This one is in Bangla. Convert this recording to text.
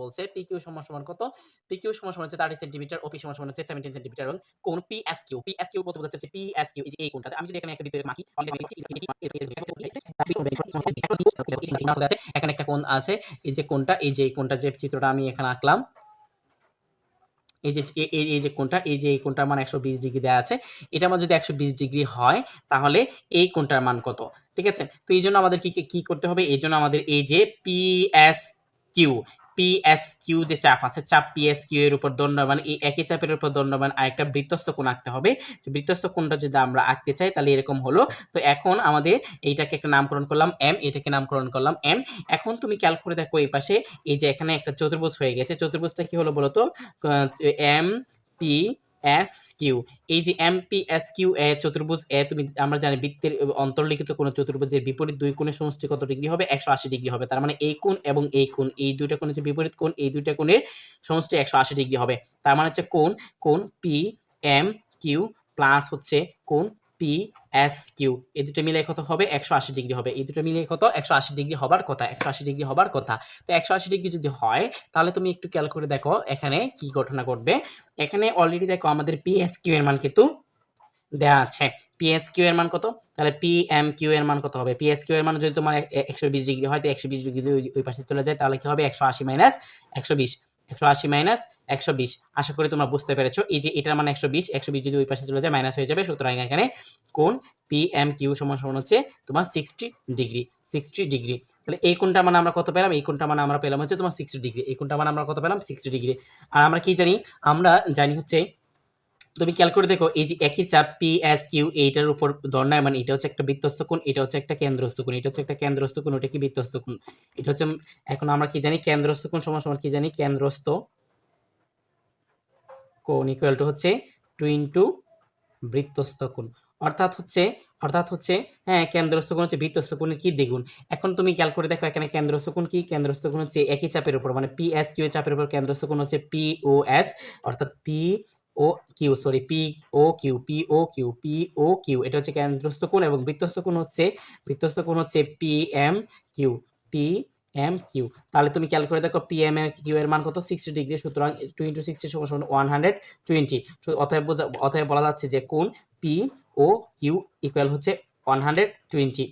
বলছে পি কিউ সমান সমান কত, পি কিউ সমান সমান হচ্ছে 30 সেন্টিমিটার, ওপি সমান সমান হচ্ছে 17 সেন্টিমিটার এবং কোণ পি এস কিউ বলতে বোঝাচ্ছে পি এস কিউ এই যে এই কোণটাতে আমি যদি এখানে একটা বৃত্তের মাকি এখানে একটা কোণ আছে, এই যে কোণটা এই কোণটা যে চিত্রটা আমি এখানে আঁকলাম, এই যে কোণটা এই কোণটার মান 120 ডিগ্রি দেওয়া আছে, এটা আমার যদি 120 ডিগ্রি হয় তাহলে এই কোণটার মান কত, ঠিক আছে। তো এই জন্য আমাদের কি করতে হবে, এই জন্য আমাদের এই যে পিএস কিউ যে চাপ আছে, চাপ পিএস কিউ এর উপর দণ্ডমান, এই একই চাপের উপর দণ্ডমান আরেকটা বৃত্তস্থ কোণ আঁকতে হবে। তো বৃত্তস্থ কোণটা যদি আমরা আঁকতে চাই তাহলে এরকম হলো। তো এখন আমাদের এইটাকে একটা নামকরণ করলাম এম, এটাকে নামকরণ করলাম এম। এখন তুমি খেয়াল করে দেখো এই পাশে এই যে এখানে একটা চতুর্ভুজ হয়ে গেছে, চতুর্ভুজটা কি হলো বলতো, এম পি এস কিউ। এই যে এম পি এস কিউ এ চতুর্ভুজ এ, তুমি আমরা জানি বৃত্তের অন্তর্লিখিত কোণ চতুর্ভুজের বিপরীত দুই কোণের সমষ্টি কত ডিগ্রি হবে, 180 ডিগ্রি হবে। তার মানে এই কোণ এবং এই কোণ, এই দুইটা কোণ হচ্ছে বিপরীত কোণ, এই দুইটা কোণের সমষ্টি 180 ডিগ্রি হবে। তার মানে হচ্ছে কোণ পি এম কিউ প্লাস হচ্ছে কোণ পি এস কিউ, এই দুটো মিলে কত হবে, 180 ডিগ্রি হবে। এই দুটো মিলে কত, 180 ডিগ্রি হবার কথা, 180 ডিগ্রি হবার কথা। তো 180 ডিগ্রি যদি হয় তাহলে তুমি একটু খেয়াল করে দেখো এখানে কি ঘটনা ঘটবে। এখানে অলরেডি দেখো আমাদের পি এস কিউ এর মান কিন্তু দেওয়া আছে, পি এস কিউ এর মান কত, তাহলে পি এম কিউ এর মান কত হবে, পি এস কিউ এর মান যদি তোমার 120 ডিগ্রি হয়, তো 120 ডিগ্রি যদি ওই পাশে চলে যায় তাহলে কি হবে, 180 মাইনাস 120, 180 মাইনাস 120। আশা করি তোমরা বুঝতে পেরেছো। এই যে এটার মান 120, 120 যদি ওই পাশে চলে যায় মাইনাস হয়ে যাবে। সুতরাং এখানে কোণ পি এম কিউ সমান সমান হচ্ছে তোমার 60 ডিগ্রি, 60 ডিগ্রি। তাহলে এই কোণটা মানে আমরা কত পেলাম, এই কোণটা মানে আমরা পেলাম হচ্ছে তোমার 60 ডিগ্রি, এই কোণটা মানে আমরা কত পেলাম, 60 ডিগ্রি। আর আমরা কি জানি, আমরা জানি হচ্ছে, তুমি খেয়াল করে দেখো এই যে একই চাপ পি এস কিউ, এইটার উপর দণ্ডায়মান, এটা হচ্ছে একটা বৃত্তস্থ কোণ, এটা হচ্ছে একটা কেন্দ্রস্থ কোণ, এটা হচ্ছে একটা কেন্দ্রস্থ কোণ, ওটা কি বৃত্তস্থ কোণ, এটা হচ্ছে, এখন আমরা কি জানি কেন্দ্রস্থ কোণ সমান সমান কি জানি, কেন্দ্রস্থ কোণ ইকুয়াল টু হচ্ছে 2 ইনটু বৃত্তস্থ কোণ, অর্থাৎ হচ্ছে হ্যাঁ কেন্দ্রস্থ কোণ হচ্ছে বৃত্তস্থ কোণের কি দ্বিগুণ। এখন তুমি খেয়াল করে দেখো এখানে কেন্দ্রস্থ কোণ কি, কেন্দ্রস্থ কোণ হচ্ছে একই চাপের উপর, মানে পি এস কিউ এর চাপের উপর কেন্দ্রস্থ কোণ হচ্ছে পি ও এস, অর্থাৎ P O Q, sorry P O Q, এটা হচ্ছে কেন্দ্রস্থ কোণ, এবং বৃত্তস্থ কোণ হচ্ছে পি এম কিউ। তাহলে তুমি খেয়াল করে দেখো পি এম কিউ এর মান কত, 60 ডিগ্রি, সুতরাং 2 ইনটু 60 সমান 120। অতএব বলা যাচ্ছে যে কোণ পি ও কিউ ইকুয়াল হচ্ছে 120।